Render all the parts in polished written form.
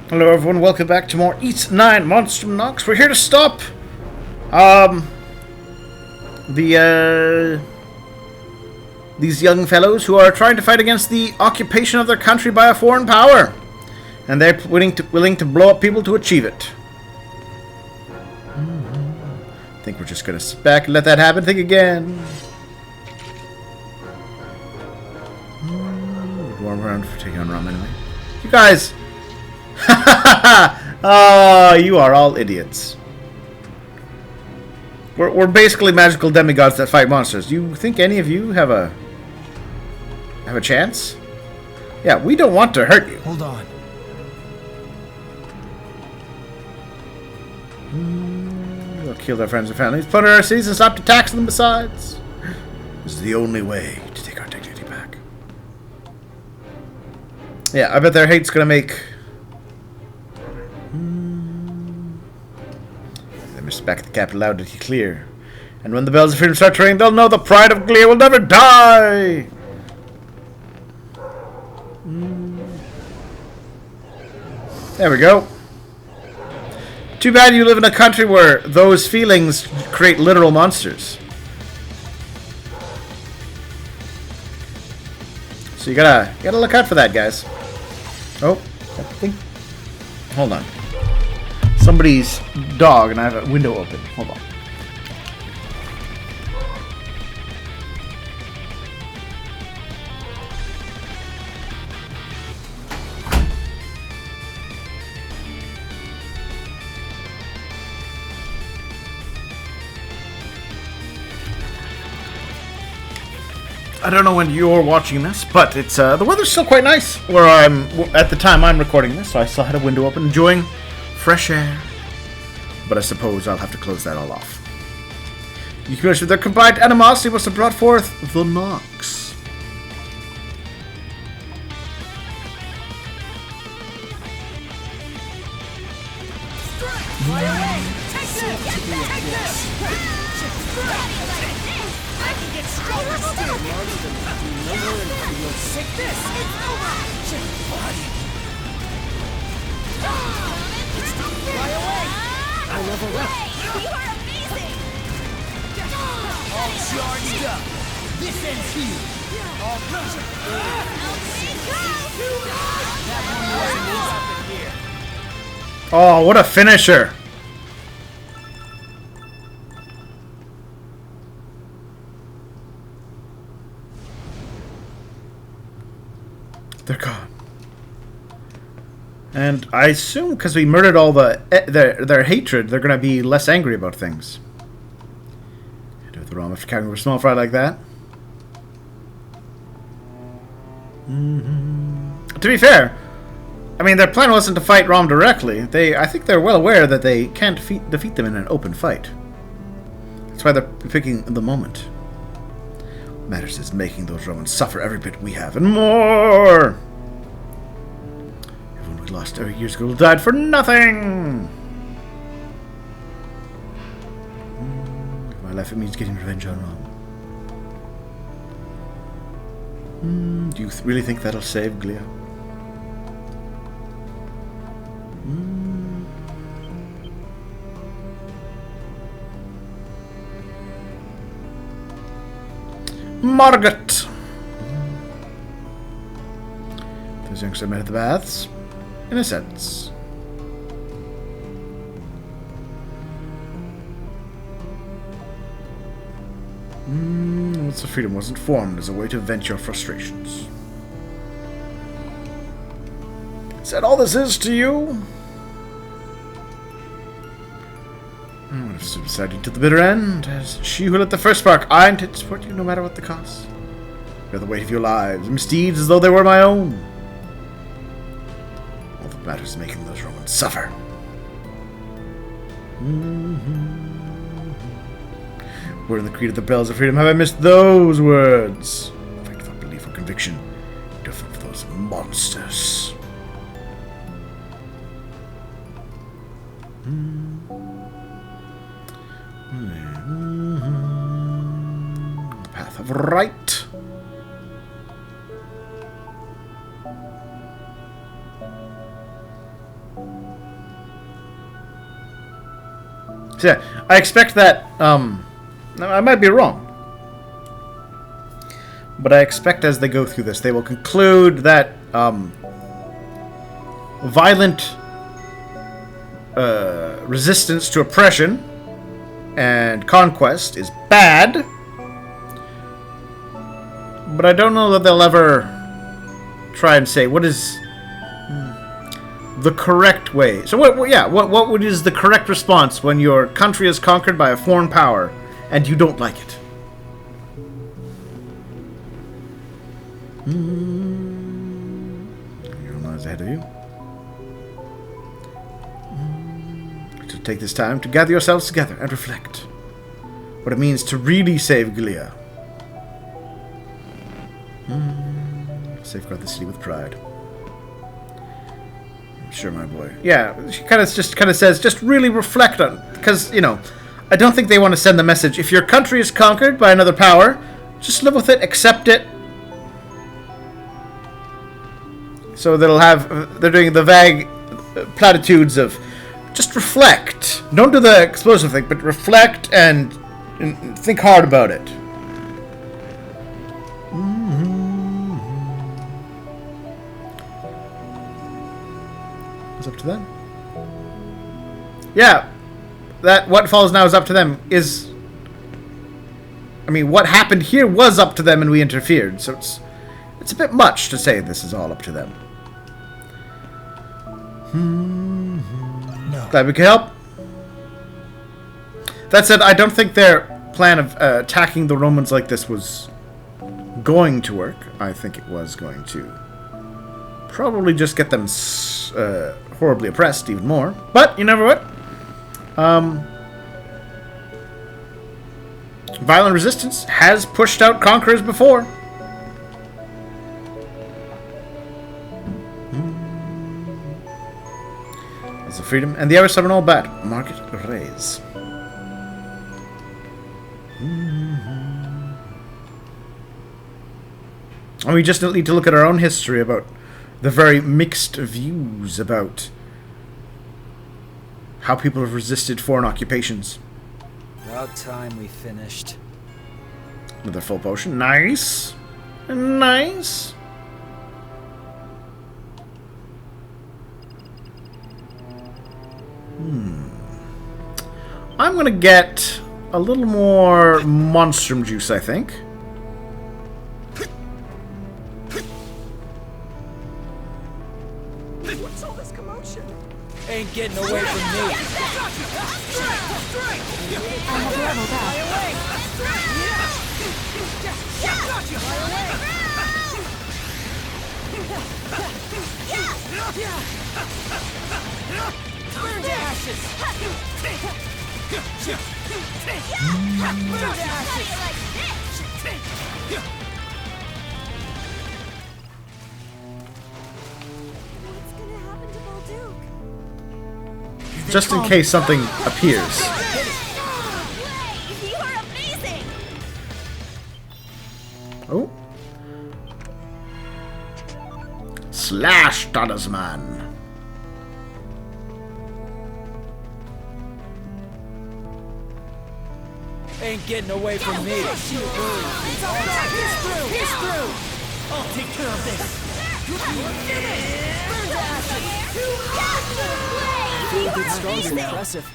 Hello everyone, welcome back to more East 9 Monstrum Nox. We're here to stop these young fellows who are trying to fight against the occupation of their country by a foreign power. And they're willing to blow up people to achieve it. I think we're just gonna sit back and let that happen. Think again. Warm around for taking on Rom anyway. You guys! Oh, you are all idiots. We're basically magical demigods that fight monsters. Do you think any of you have a chance? Yeah, we don't want to hurt you. Hold on. We'll kill their friends and families, plunder our cities, and stop to tax them besides. This is the only way to take our dignity back. Yeah, I bet their hate's gonna make... They must back the capital loud and clear. And when the bells of freedom start to ring, they'll know the pride of Glee will never die! There we go. Too bad you live in a country where those feelings create literal monsters. So you gotta look out for that, guys. Oh, I think. Hold on. Somebody's dog, and I have a window open. Hold on. I don't know when you're watching this, but it's the weather's still quite nice where I'm at the time I'm recording this, so I still had a window open, enjoying fresh air. But I suppose I'll have to close that all off. You communities with their combined animosity must have brought forth the Nox. I'll level up. You are amazing! All charged up. This ends here. All pressure. That one wasn't here. Oh, what a finisher! They're gone. And I assume because we murdered all their hatred, they're going to be less angry about things. Do the wrong after carrying a small fry like that. To be fair, I mean, their plan wasn't to fight Rom directly. I think they're well aware that they can't defeat them in an open fight. That's why they're picking the moment. What matters is making those Romans suffer every bit we have and more. Everyone we lost years ago died for nothing. My life, it means getting revenge on Rom. Do you really think that'll save Glea? Margot! Those youngsters I met at the baths. In a sense. Once the freedom wasn't formed as a way to vent your frustrations. Is that all this is to you? I would have suicided you to the bitter end, as she who lit the first spark. I intend to support you no matter what the cost. Bear the weight of your lives, misdeeds as though they were my own. All that matters is making those Romans suffer. Word in the creed of the bells of freedom. Have I missed those words? Fight without belief or conviction. Different for those monsters. Path of right. So yeah, I expect that, I might be wrong, but I expect as they go through this, they will conclude that, violent, resistance to oppression and conquest is bad, but I don't know that they'll ever try and say, what is the correct way? So what is the correct response when your country is conquered by a foreign power and you don't like it? Your lies ahead of you. So take this time to gather yourselves together and reflect what it means to really save Glia. Safeguard the city with pride. Sure, my boy. Yeah, she kind of says, just really reflect on, because, you know, I don't think they want to send the message, if your country is conquered by another power, just live with it, accept it. So they're doing the vague platitudes of, just reflect. Don't do the explosive thing, but reflect and think hard about it. It's up to them. Yeah, that what follows now is up to them. I mean, what happened here was up to them, and we interfered. So it's a bit much to say this is all up to them. No. Glad we could help. That said, I don't think their plan of attacking the Romans like this was going to work. I think it was going to probably just get them horribly oppressed even more. But you never what? Violent resistance has pushed out conquerors before. There's a freedom, and the hours summon all bad. Market raise. And we just need to look at our own history about the very mixed views about how people have resisted foreign occupations. About time we finished. Another full potion. Nice. Nice. I'm going to get a little more monstrum juice, I think. What's all this commotion? Ain't getting away from me. I have leveled up. Burn to ashes! What's gonna happen to Bolduc? Just in case something appears. You are amazing! Oh. Slash Talisman. Ain't getting away from me. He's through! I'll take care of this! Burn to ashes! You are Strong and amazing! impressive.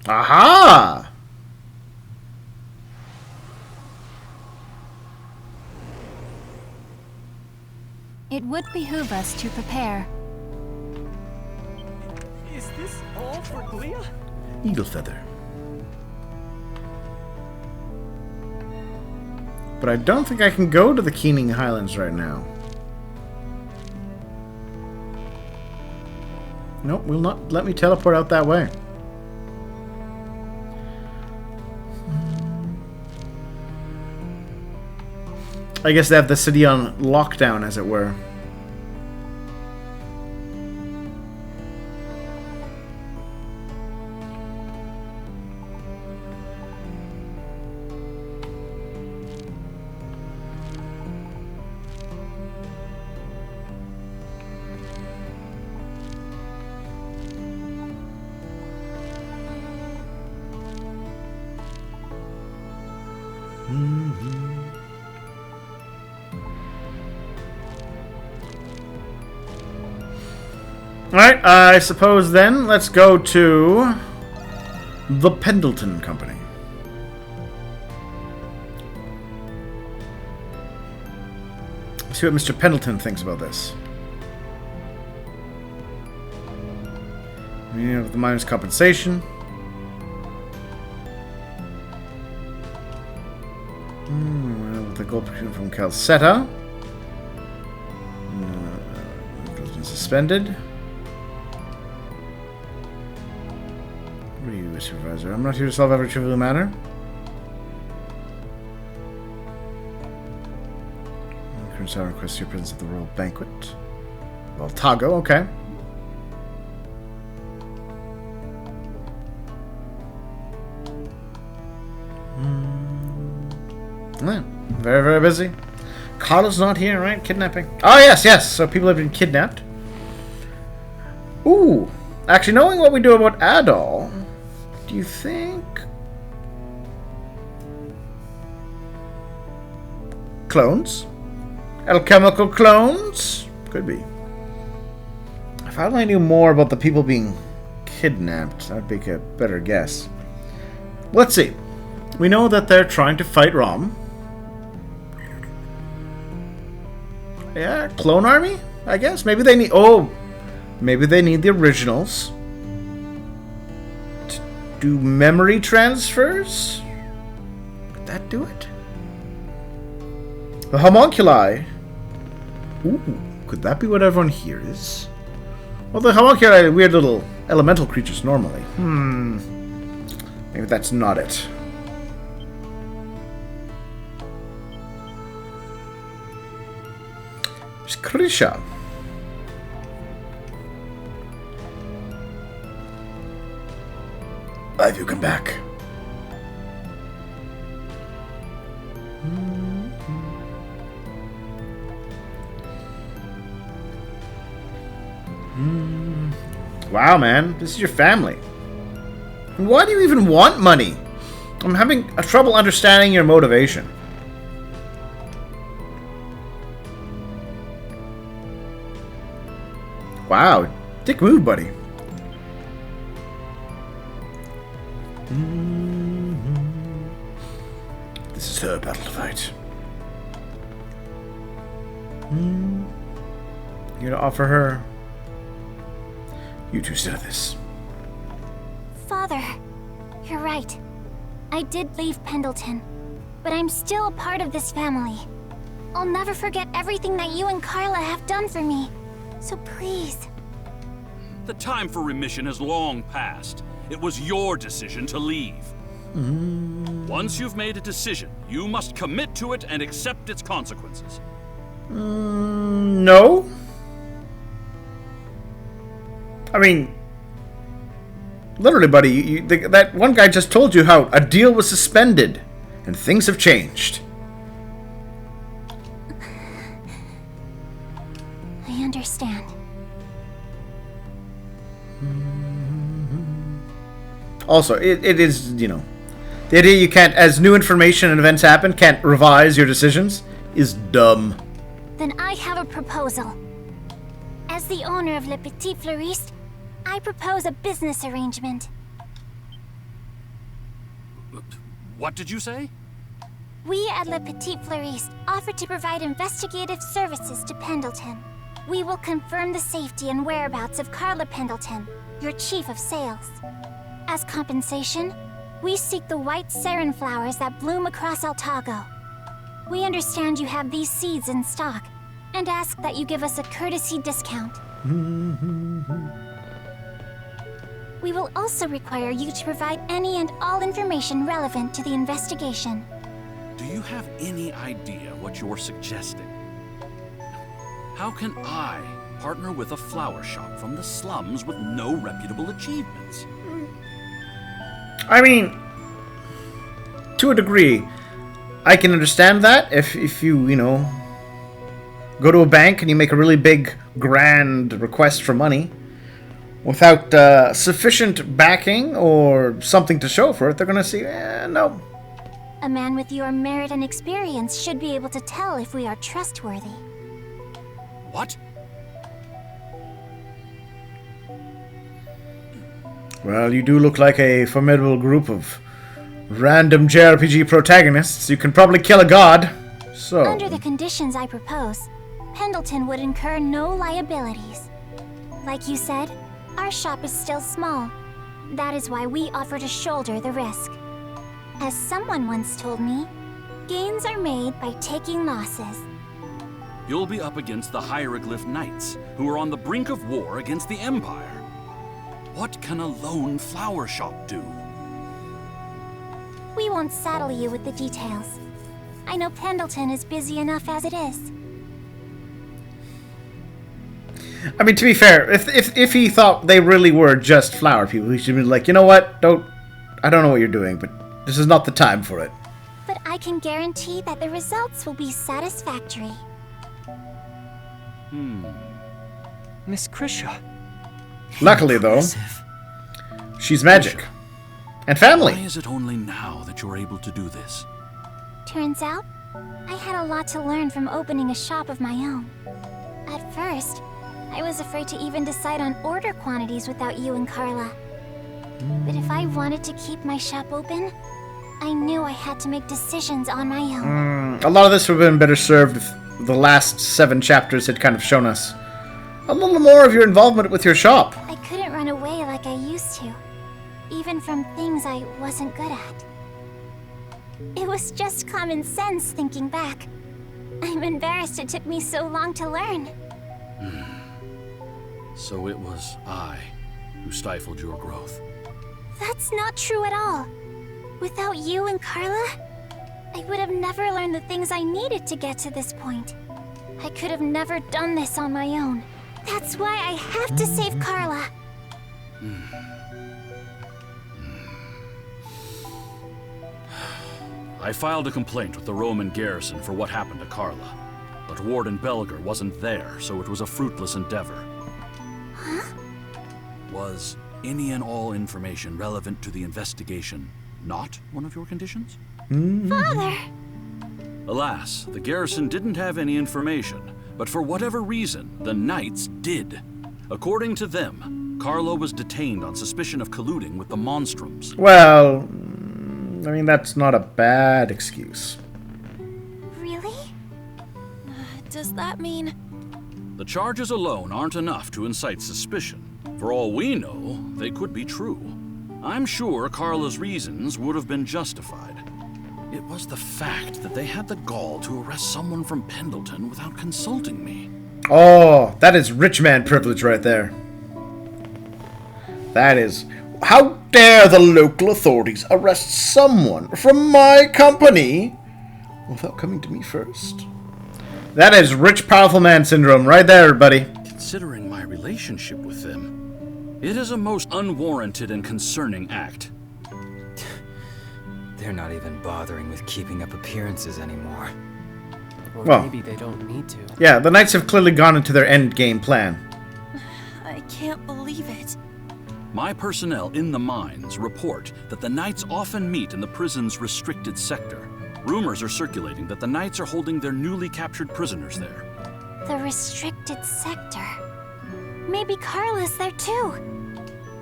Aha! It would behoove us to prepare. Is this all for Glia? Eagle feather. But I don't think I can go to the Keening Highlands right now. Nope, will not let me teleport out that way. I guess they have the city on lockdown, as it were. Alright, I suppose then let's go to the Pendleton Company. See what Mr. Pendleton thinks about this. The miner's compensation. The gold from Calcetta. Has been suspended. What are you, Supervisor? I'm not here to solve every trivial matter. Current Sovereign requests your presence at the Royal Banquet. Well, Tago, okay. Yeah, very, very busy. Carla's not here, right? Kidnapping. Oh, yes, yes. So people have been kidnapped. Ooh. Actually, knowing what we do about Adol, do you think... Clones? Alchemical clones? Could be. If I only knew more about the people being kidnapped, that would make a better guess. Let's see. We know that they're trying to fight Rom. Yeah, clone army, I guess. Maybe they need... Oh! Maybe they need the originals. To do memory transfers? Could that do it? The homunculi. Ooh, could that be what everyone here is? Well, the homunculi are weird little elemental creatures normally. Maybe that's not it. There's Krisha. Why have you come back? Wow, man. This is your family. Why do you even want money? I'm having trouble understanding your motivation. Wow. Dick move, buddy. This is her battle to fight. You're gonna offer her... You two sit at this. Father, you're right. I did leave Pendleton, but I'm still a part of this family. I'll never forget everything that you and Carla have done for me. So please. The time for remission has long passed. It was your decision to leave. Once you've made a decision, you must commit to it and accept its consequences. No. I mean, literally, buddy, that one guy just told you how a deal was suspended and things have changed. I understand. Also, it is, you know, the idea you can't, as new information and events happen, can't revise your decisions is dumb. Then I have a proposal. As the owner of Le Petit Fleuriste, I propose a business arrangement. What did you say? We at Le Petit Fleuriste offer to provide investigative services to Pendleton. We will confirm the safety and whereabouts of Carla Pendleton, your chief of sales. As compensation, we seek the white sarin flowers that bloom across Altago. We understand you have these seeds in stock, and ask that you give us a courtesy discount. We will also require you to provide any and all information relevant to the investigation. Do you have any idea what you're suggesting? How can I partner with a flower shop from the slums with no reputable achievements? I mean, to a degree, I can understand that if you, you know, go to a bank and you make a really big, grand request for money without sufficient backing or something to show for it, they're going to say, no. A man with your merit and experience should be able to tell if we are trustworthy. What? Well, you do look like a formidable group of random JRPG protagonists. You can probably kill a god. So... Under the conditions I propose, Pendleton would incur no liabilities. Like you said, our shop is still small. That is why we offer to shoulder the risk. As someone once told me, gains are made by taking losses. You'll be up against the Hieroglyph Knights, who are on the brink of war against the Empire. What can a lone flower shop do? We won't saddle you with the details. I know Pendleton is busy enough as it is. I mean, to be fair, if he thought they really were just flower people, he should be like, you know what? I don't know what you're doing, but this is not the time for it. But I can guarantee that the results will be satisfactory. Miss Krisha. Luckily, though, Impressive. she's magic. And family. Why is it only now that you're able to do this? Turns out, I had a lot to learn from opening a shop of my own. At first, I was afraid to even decide on order quantities without you and Carla. But if I wanted to keep my shop open, I knew I had to make decisions on my own. A lot of this would have been better served if the last 7 chapters had kind of shown us a little more of your involvement with your shop. I couldn't run away like I used to, even from things I wasn't good at. It was just common sense thinking back. I'm embarrassed it took me so long to learn. So it was I who stifled your growth. That's not true at all. Without you and Carla, I would have never learned the things I needed to get to this point. I could have never done this on my own. That's why I have to save Carla. I filed a complaint with the Roman garrison for what happened to Carla. But Warden Belger wasn't there, so it was a fruitless endeavor. Huh? Was any and all information relevant to the investigation not one of your conditions? Father! Alas, the garrison didn't have any information, but for whatever reason, the Knights did. According to them, Carla was detained on suspicion of colluding with the Monstrums. Well, I mean, that's not a bad excuse. Really? Does that mean... The charges alone aren't enough to incite suspicion. For all we know, they could be true. I'm sure Carla's reasons would have been justified. It was the fact that they had the gall to arrest someone from Pendleton without consulting me. Oh, that is rich man privilege right there. That is... How dare the local authorities arrest someone from my company without coming to me first? That is rich, powerful man syndrome right there, buddy. Considering my relationship with them, it is a most unwarranted and concerning act. They're not even bothering with keeping up appearances anymore. Or Well. maybe they don't need to. Yeah, the Knights have clearly gone into their end game plan. I can't believe it. My personnel in the mines report that the Knights often meet in the prison's restricted sector. Rumors are circulating that the Knights are holding their newly captured prisoners there. The restricted sector. Maybe Carla's there too.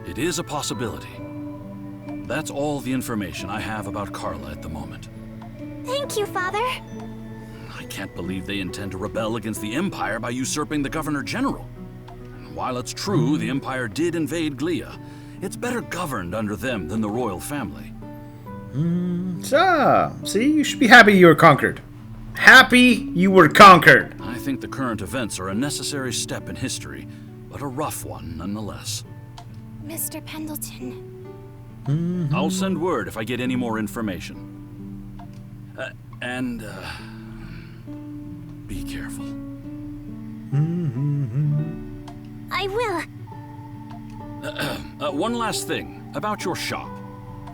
It is a possibility. That's all the information I have about Carla at the moment. Thank you, Father. I can't believe they intend to rebel against the Empire by usurping the Governor General. And while it's true the Empire did invade Glia, it's better governed under them than the royal family. So, see, you should be happy you were conquered. Happy you were conquered. I think the current events are a necessary step in history, but a rough one nonetheless. Mr. Pendleton. I'll send word if I get any more information. And be careful. I will. One last thing about your shop.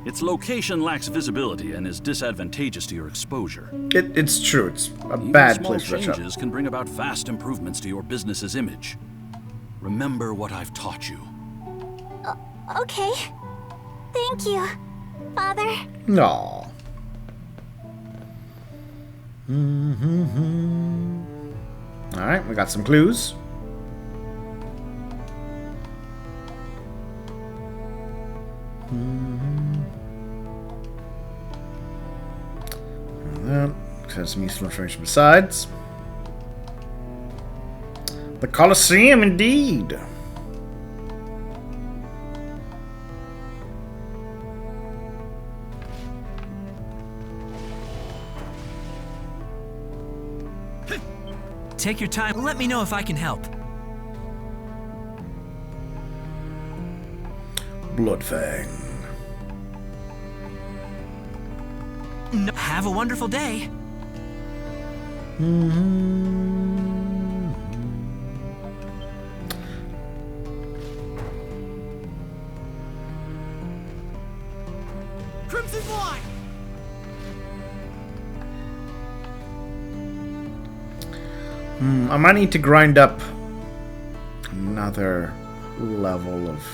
Its location lacks visibility and is disadvantageous to your exposure. It's true. It's a Even bad small place for a shop. changes can bring about vast improvements to your business's image. Remember what I've taught you. Okay. Thank you, Father. Aww. Alright, we got some clues. has some useful information besides. The Colosseum, indeed. Take your time. Let me know if I can help. Bloodfang. No. Have a wonderful day. Crimson Line. I might need to grind up another level of...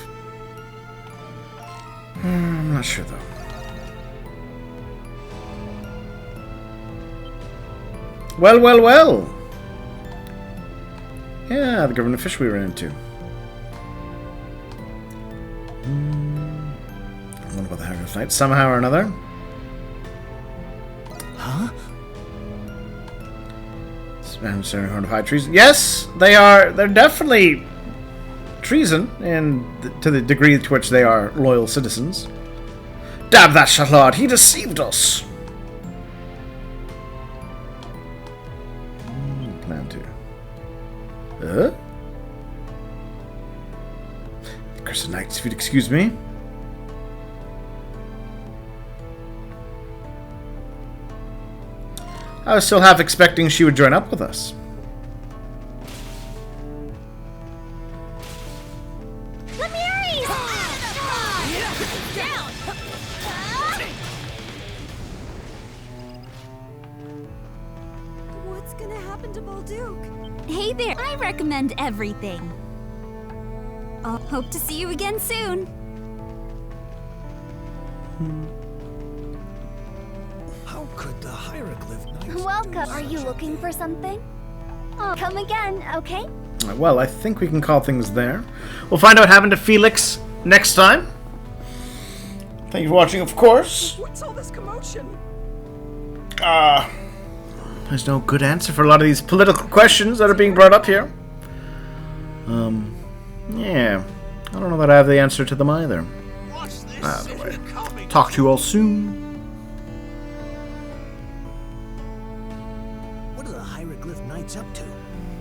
I'm not sure, though. Well, well, well! Yeah, the government fish we ran into. What about the Hagrid's Knight? Somehow or another. Huh? And Horde of High Treason. Yes, they are. They're definitely treason, and to the degree to which they are loyal citizens. Damn that Charlotte! He deceived us. Plan to. Crescent Knights, if you'd excuse me. I was still half expecting she would join up with us. What's gonna happen to Bolduc? Hey there, I recommend everything. I'll hope to see you again soon. How could the hieroglyph knights Welcome. Are you looking for something? Oh, come again, okay? Well, I think we can call things there. We'll find out what happened to Felix next time. Thank you for watching, of course. What's all this commotion? There's no good answer for a lot of these political questions that are being brought up here. Yeah. I don't know that I have the answer to them either. Either way. Talk to you all soon. What are the hieroglyph knights up to?